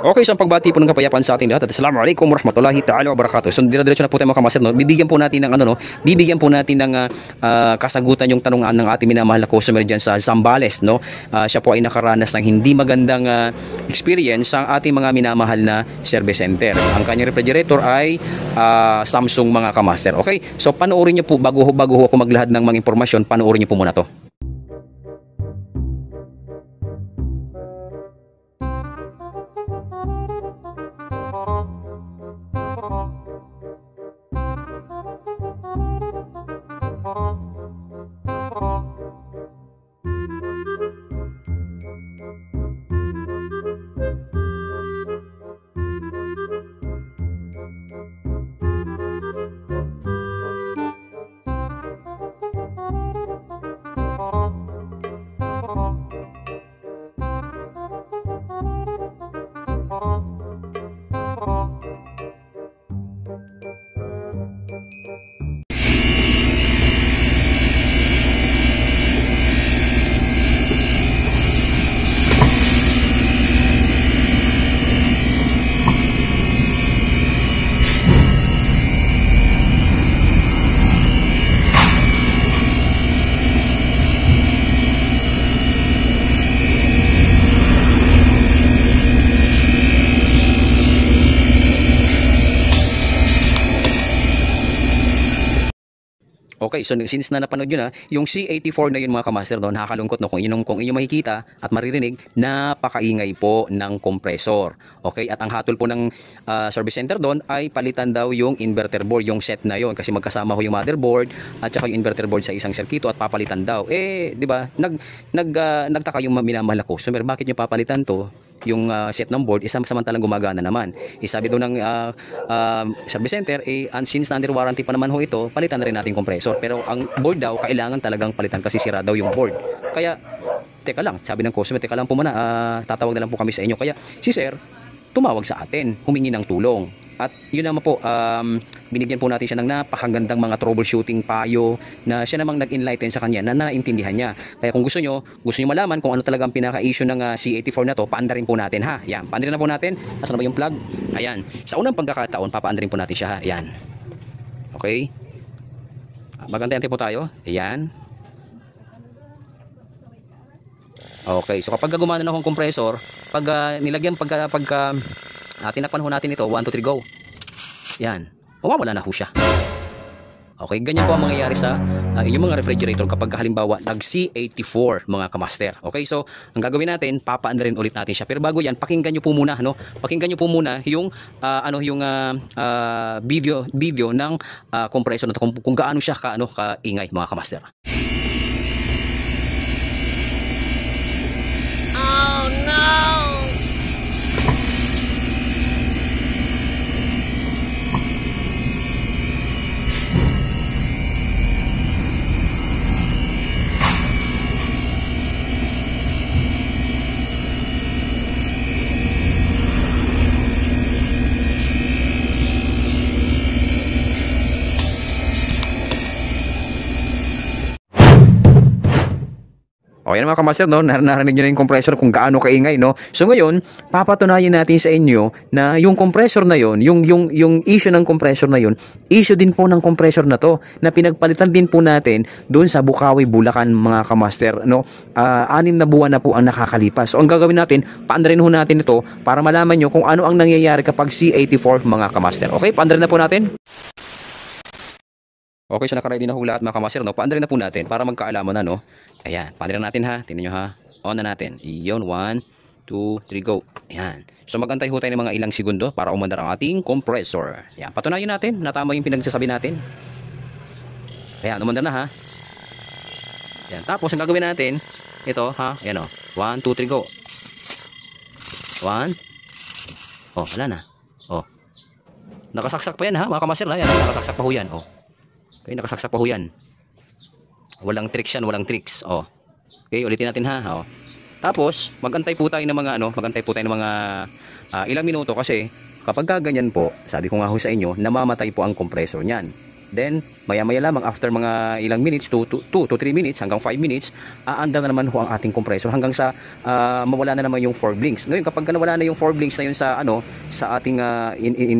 Okay, so ang pagbati po ng kapayapaan sa ating lahat at assalamualaikum warahmatullahi ta'ala wabarakatuh. So dire-diretso na po tayo mga kamaster, no? Bibigyan po natin ng bibigyan po natin ng kasagutan yung tanungan ng ating minamahal na customer diyan sa Zambales, no? Siya po ay nakaranas ng hindi magandang experience sa ating mga minamahal na service center. Ang kanyang refrigerator ay Samsung mga kamaster. Okay? So panoorin niyo po bago ako maglahad ng mga impormasyon, panoorin niyo po muna to. Okay, so since na napanood yun yung C84 na yun mga kamaster, no, nakakalungkot, no, kung inyo makikita at maririnig, napakaingay po ng compressor. Okay, at ang hatol po ng service center doon ay palitan daw yung inverter board, yung set na yun, kasi magkasama ho yung motherboard at saka yung inverter board sa isang circuito at papalitan daw. Di ba, nagtaka yung minamahal na customer, bakit nyo papalitan to? Yung set ng board, samantalang gumagana naman. Sabi doon ng service center, since na under warranty pa naman ho ito, palitan na rin natin compressor. Pero ang board daw, kailangan talagang palitan kasi sira daw yung board. Kaya, teka lang, sabi ng customer, teka lang po muna, tatawag na lang po kami sa inyo. Kaya, si sir, tumawag sa atin, humingi ng tulong. At yun naman po, binigyan po natin siya ng napakagandang mga troubleshooting payo na siya namang nag-enlighten sa kanya na naintindihan niya. Kaya kung gusto nyo malaman kung ano talagang pinaka-issue ng C84 na to, paandarin po natin ha. Yan, paandarin na po natin. Asan na ba yung plug? Ayan. Sa unang pagkakataon, papaandarin po natin siya ha. Ayan. Okay. Magantay-antay po tayo. Ayan. Okay. So kapag gumana na akong compressor, pag nilagyan, tinakpan ho natin ito, 1, 2, 3, go. Yan. Mawawala na ho siya. Okay, ganyan po ang mangyayari sa inyong mga refrigerator kapag halimbawa nag C84 mga kamaster. Okay, so ang gagawin natin, papaandarin ulit natin siya. Pero bago yan, pakinggan nyo po muna, no? Pakinggan nyo po muna yung video ng compressor na kung gaano siya kaingay mga kamaster. Oh no! O yan mga kamaster, no? Narinig nyo na yung compressor kung gaano kaingay, no? So ngayon, papatunayan natin sa inyo na yung compressor na yon, yung issue ng compressor na yon, issue din po ng compressor na to, na pinagpalitan din po natin doon sa Bukawi, Bulacan mga kamaster, no? 6 na buwan na po ang nakakalipas. So ang gagawin natin, paandarin ho natin ito para malaman nyo kung ano ang nangyayari kapag C84 mga kamaster. Okay, paandarin na po natin. Okay, so nakaready na ho lahat mga kamaster, no? Paandarin na po natin para magkaalaman na, no? Ayan, paandarin natin ha. Tingnan nyo ha. On na natin. Iyon, 1, 2, 3, go. Ayan. So magantay ho tayo ng mga ilang segundo para umandar ang ating compressor. Ayan, patunayan natin na tama yung pinagsasabi natin. Ayan, umandar na ha. Ayan, tapos ang gagawin natin, ito ha. Ayan o. 1, 2, 3, go. 1. Oh, wala na. Oh. Nakasaksak pa yan ha, mga kamaster. Ayan, nakasaksak pa ho yan. Oh. Okay, nakasaksak pa ho yan. Walang tricks yan, walang tricks. Oh. Okay, ulitin natin ha. Oh. Tapos, magantay po tayo ng mga ilang minuto kasi kapag ganyan po, sabi ko nga ho sa inyo, namamatay po ang compressor niyan. Then, maya-maya lamang after mga ilang minutes, 2 to 3 minutes hanggang 5 minutes, aandar na naman ho ang ating compressor hanggang sa mawala na naman yung 4 blinks. Ngayon, kapag nawala na yung 4 blinks na yun sa sa ating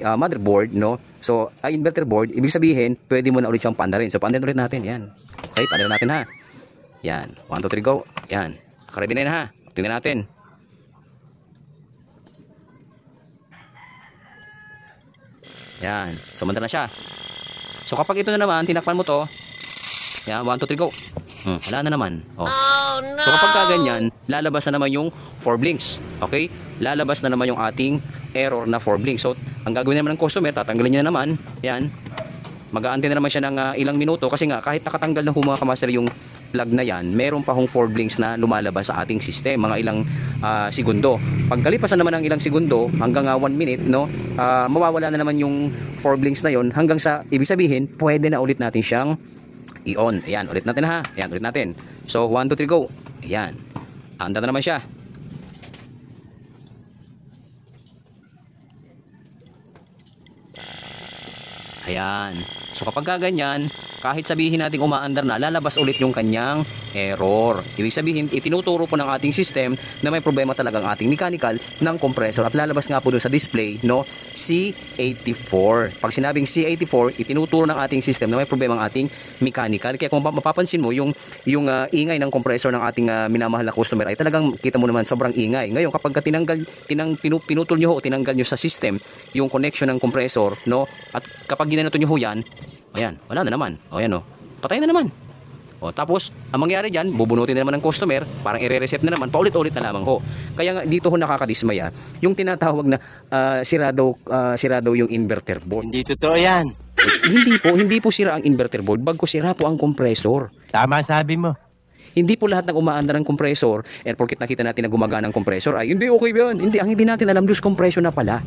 motherboard, no? So, inverter board, ibig sabihin, pwede mo na ulit siyang paandarin. So, paandarin ulit natin, yan. Okay, paandarin natin ha. Yan, 1, 2, 3, go. Yan, nakaready na yun ha. Tingnan natin. Yan, sumandar na siya. So kapag ito na naman, tinakpan mo to. Yan, 1, 2, 3, go. Wala na naman. Oh. No! So kapag ganyan, lalabas na naman yung 4 blinks. Okay? Lalabas na naman yung ating error na 4 blinks. So, ang gagawin naman ng customer, tatanggalin niya na naman. Yan. Mag-aantay na naman siya ng ilang minuto. Kasi nga, kahit nakatanggal na mga kamaster yung plug na yan, meron pa hong 4 blinks na lumalabas sa ating system. Mga ilang segundo. Pagkalipasan naman ng ilang segundo, hanggang 1 minute, no, mawawala na naman yung 4 blinks na yon hanggang sa, ibig sabihin, pwede na ulit natin siyang i-on. Ayan, ulit natin ha. Ayan, ulit natin. So, 1, 2, 3, go. Ayan. Anda na naman siya. Ayan. So, kapag ganyan, kahit sabihin natin umaandar na, lalabas ulit yung kanyang error. Ibig sabihin, itinuturo po ng ating system na may problema talaga ang ating mechanical ng compressor at lalabas nga po doon sa display, no, C84. Pag sinabing C84, itinuturo ng ating system na may problema ang ating mechanical. Kaya kung mapapansin mo, yung ingay ng compressor ng ating minamahal na customer ay talagang kita mo naman sobrang ingay. Ngayon, kapag pinutol nyo o tinanggal nyo sa system yung connection ng compressor, no, at kapag ginanoto nyo ho yan, ayan, wala na naman. O yan o, patay na naman. O tapos, ang mangyari dyan, bubunutin na naman ng customer, parang i-reset na naman, paulit-ulit na lamang ho. Kaya nga, dito ho nakakadismaya, yung tinatawag na sirado yung inverter board. Hindi totoo yan. Hindi po sira ang inverter board, bago sira po ang compressor. Tama sabi mo. Hindi po lahat ng umaandar ng compressor, and porkit nakita natin na gumagana ang compressor, ay hindi okay ba yan? Hindi, ang hindi natin alam, loose compression na pala.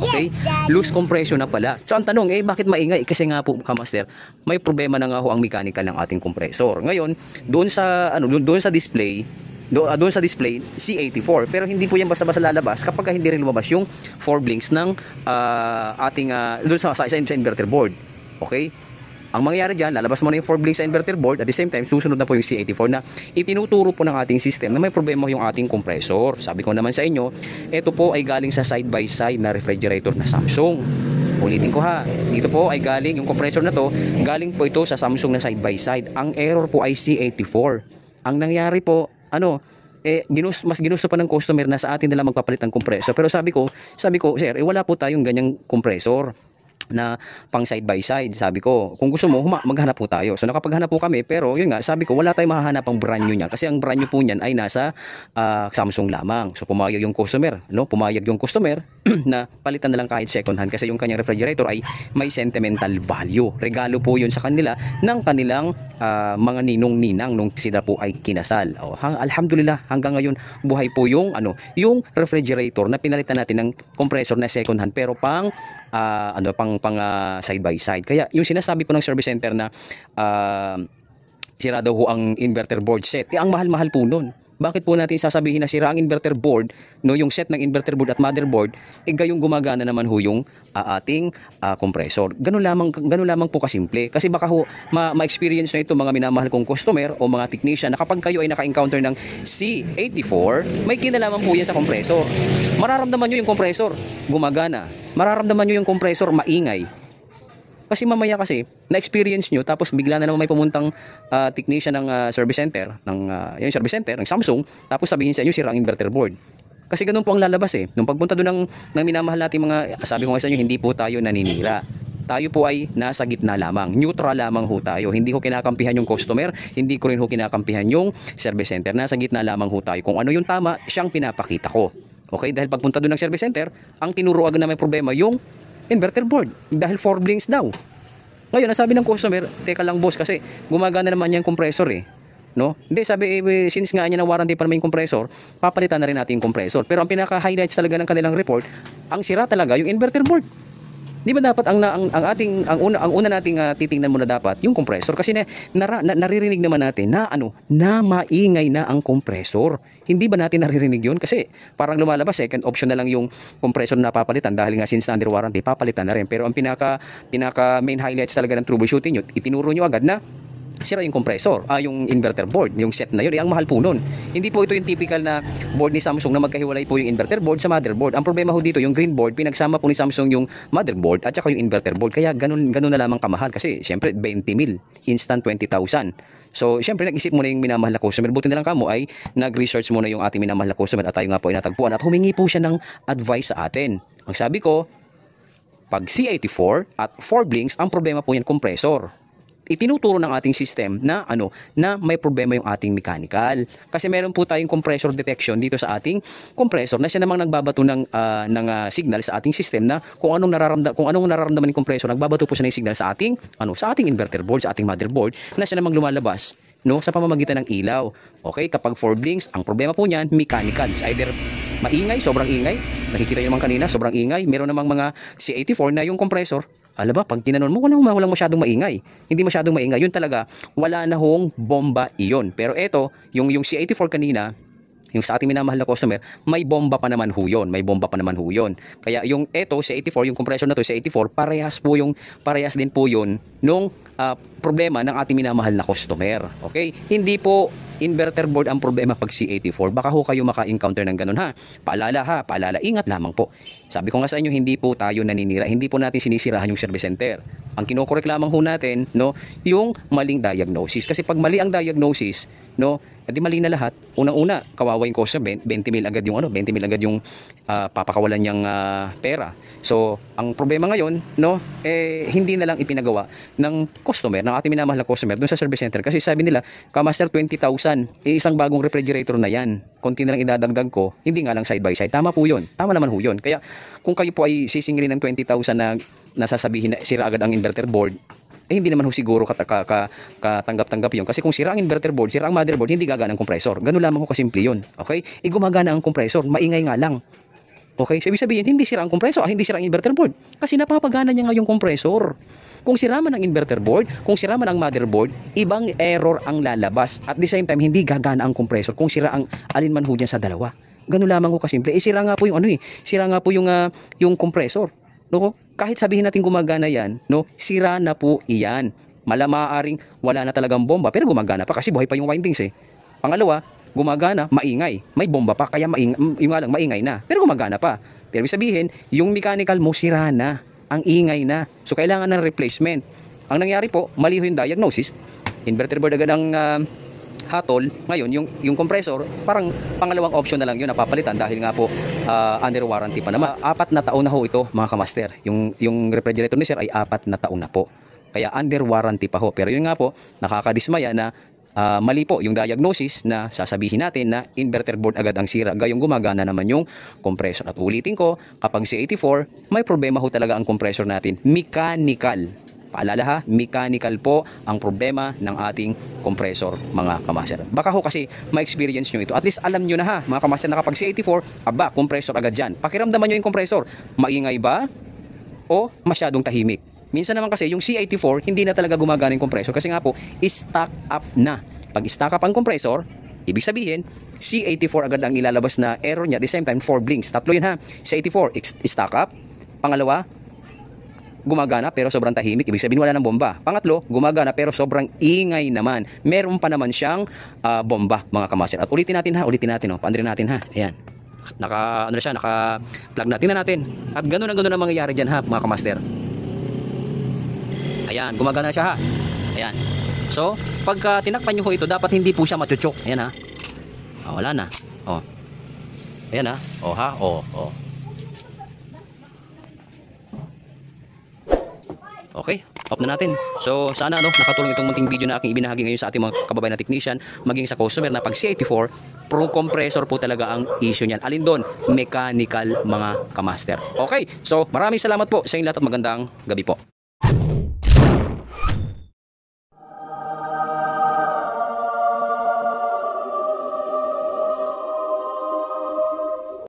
Okay? Loose compression na pala. So ang tanong, bakit maingay? Kasi nga po, kamaster, may problema na nga ho ang mechanical ng ating compressor. Ngayon, doon sa display, doon sa display C84, pero hindi po yan basta-basta lalabas kapag hindi rin lumabas yung 4 blinks ng ating doon sa inverter board. Okay? Ang mangyayari dyan, lalabas mo na yung 4 blinks sa inverter board, at the same time, susunod na po yung C84 na itinuturo po ng ating system na may problema yung ating compressor. Sabi ko naman sa inyo, ito po ay galing sa side-by-side na refrigerator na Samsung. Ulitin ko ha, dito po ay galing, yung compressor na to, galing po ito sa Samsung na side-by-side. Ang error po ay C84. Ang nangyari po, mas ginusto pa ng customer na sa atin nila magpapalit ng compressor. Pero sabi ko, sir, wala po tayong ganyang compressor na pang side by side. Sabi ko, kung gusto mo, maghanap po tayo. So nakapaghanap po kami, pero yun nga, sabi ko, wala tayong mahahanap ang brand new niya kasi ang brand new po niyan ay nasa Samsung lamang. So pumayag yung customer, no? Pumayag yung customer na palitan na lang kahit second hand kasi yung kanyang refrigerator ay may sentimental value. Regalo po yun sa kanila ng kanilang mga ninong-ninang nung sila po ay kinasal. Alhamdulillah, hanggang ngayon buhay po yung refrigerator na pinalitan natin ng compressor na second hand pero pang side by side. Kaya yung sinasabi po ng service center na sira daw ho ang inverter board set, ang mahal-mahal po nun. Bakit po natin sasabihin na sira ang inverter board, no, yung set ng inverter board at motherboard, gayong gumagana naman ho yung ating compressor. Ganun lamang po kasimple. Kasi baka ho ma-experience na ito mga minamahal kong customer o mga technician na kapag kayo ay naka-encounter ng C84, may kinalaman po yan sa compressor. Mararamdaman nyo yung compressor gumagana. Mararamdaman nyo yung compressor maingay. Kasi mamaya kasi, na-experience nyo, tapos bigla na naman may pumuntang technician ng service center, yung service center, ng Samsung, tapos sabihin sa inyo, sira ang inverter board. Kasi ganun po ang lalabas eh. Nung pagpunta doon ng minamahal natin sabi ko nga sa inyo, hindi po tayo naninira. Tayo po ay nasa gitna lamang. Neutral lamang ho tayo. Hindi ko kinakampihan yung customer, hindi ko rin ho kinakampihan yung service center. Nasa gitna lamang ho tayo. Kung ano yung tama, siyang pinapakita ko. Okay? Dahil pagpunta doon ng service center, ang tinuruan na may problema yung inverter board dahil 4 blinks daw. Ngayon, nasabi ng customer, teka lang boss kasi gumagana naman yung compressor eh. No? Hindi, sabi since nga niya na warranty pa naman yung compressor, papalitan na rin natin yung compressor. Pero ang pinaka-highlights talaga ng kanilang report, ang sira talaga yung inverter board. Di ba dapat ang una nating titingnan muna dapat yung compressor kasi naririnig naman natin na maingay na ang compressor. Hindi ba natin naririnig yun? Kasi parang lumalabas second option na lang yung compressor na papalitan dahil nga since under warranty papalitan na rin. Pero ang pinaka main highlights talaga ng troubleshooting nyo, itinuro nyo agad na sira yung compressor, yung inverter board, yung set na yun, ang mahal po nun. Hindi po ito yung typical na board ni Samsung na magkahiwalay po yung inverter board sa motherboard. Ang problema ho dito, yung green board, pinagsama po ni Samsung yung motherboard at saka yung inverter board. Kaya ganun na lamang kamahal kasi syempre 20,000, instant 20,000. So, syempre, nag-isip muna yung minamahal na customer. Buti na lang kamo ay nag-research muna yung ating minamahal na customer at tayo nga po ay natagpuan at humingi po siya ng advice sa atin. Ang sabi ko, pag C84 at 4 blinks, ang problema po yan compressor. Itinuturo ng ating system na na may problema yung ating mechanical. Kasi meron po tayong compressor detection dito sa ating compressor na siya namang nagbabato ng signal sa ating system na kung anong nararamdaman ng compressor, nagbabato po siya ng signal sa ating inverter board, sa ating motherboard na siya namang lumalabas sa pamamagitan ng ilaw. Okay, kapag 4 blinks, ang problema po niyan mechanical. It's either maingay, sobrang ingay. Nakikita niyo naman kanina, sobrang ingay. Meron namang mga C84 na yung compressor, pag tinanon mo, walang masyadong maingay. Hindi masyadong maingay. Yun talaga, wala na hong bomba iyon. Pero eto, yung C84 kanina, yung sa ating minamahal na customer, may bomba pa naman ho yun. Kaya yung eto, C84, yung compressor na to, C84, parehas din po yun nung problema ng ating minamahal na customer. Okay? Hindi po inverter board ang problema pag C84. Baka ho kayo maka-encounter ng ganun ha. Paalala, ingat lamang po. Sabi ko nga sa inyo, hindi po tayo naninira. Hindi po natin sinisirahan yung service center. Ang kinokorek lamang ho natin, yung maling diagnosis. Kasi pag mali ang diagnosis, edi mali na lahat. Unang-una, kawawa yung customer, 20,000 agad yung papakawalan niyang pera. So, ang problema ngayon, hindi na lang ipinagawa ng customer, ng ating minamahal na customer dun sa service center. Kasi sabi nila, Kamaster 20,000, isang bagong refrigerator na yan. Konti na lang idadagdag ko, hindi nga lang side by side. Tama po yun. Tama naman ho yun. Kaya, kung kayo po ay sisingilin ng 20,000 na nasasabihin na sira agad ang inverter board, hindi naman ho siguro katanggap-tanggap yun. Kasi kung sira ang inverter board, sira ang motherboard, hindi gagana ang compressor. Ganun lamang ho kasimple yun. Okay? Gumagana ang compressor, maingay nga lang. Okay? So, ibig sabihin, hindi sira ang compressor, hindi sira ang inverter board. Kasi napapagana niya nga yung compressor. Kung sira man ang inverter board, kung sira man ang motherboard, ibang error ang lalabas. At the same time, hindi gagana ang compressor kung sira ang alinman ho dyan sa dalawa. Ganun lamang ho kasimple. Sira nga po yung sira nga po yung compressor. Kahit sabihin natin gumagana yan, sira na po iyan. Maaaring wala na talagang bomba, pero gumagana pa kasi buhay pa yung windings eh. Pangalawa, gumagana, maingay. May bomba pa, kaya maingay na. Pero gumagana pa. Pero sabihin, yung mechanical mo sira na. Ang ingay na. So, kailangan ng replacement. Ang nangyari po, mali yung diagnosis. Inverter board agad ang hatol. Ngayon, yung compressor, parang pangalawang option na lang yun, napapalitan dahil nga po under warranty pa naman. 4 na taon na ho ito, mga kamaster. Yung refrigerator ni sir ay 4 na taon na po. Kaya under warranty pa ho. Pero yun nga po, nakakadismaya na mali po yung diagnosis na sasabihin natin na inverter board agad ang sira, gayong gumagana naman yung compressor. At ulitin ko, kapag C84, may problema ho talaga ang compressor natin. Mechanical. Paalala ha, mechanical po ang problema ng ating compressor, mga kamaster. Baka ho kasi ma-experience nyo ito. At least alam nyo na ha, mga kamaster, na kapag C84, compressor agad dyan. Pakiramdaman nyo yung compressor. Maingay ba? O masyadong tahimik? Minsan naman kasi yung C84 hindi na talaga gumagana yung compressor kasi nga po stock up na. Pag stock up ang compressor, ibig sabihin C84 agad ang ilalabas na error niya. At the same time 4 blinks. Tatlo yun ha. C84 stock up. Pangalawa, gumagana pero sobrang tahimik. Ibig sabihin wala ng bomba. Pangatlo, gumagana pero sobrang ingay naman. Meron pa naman siyang bomba, mga kamaster. At ulitin natin ha. Paandirin natin ha. Ayan. Naka-plug natin na natin. At ganoon ang mangyayari dyan ha, mga kamaster. Ayan, gumagana siya ha. Ayan. So, pagka tinakpan nyo ito, dapat hindi po siya machuchok. Ayan ha. Wala na. Ayan ha. Okay, off na natin. So, sana nakatulong itong munting video na aking ibinahagi ngayon sa ating mga kababayan na technician, maging sa customer na pag C84, pro compressor po talaga ang issue niyan. Alin doon? Mechanical, mga kamaster. Okay, so maraming salamat po sa inyong lahat at magandang gabi po.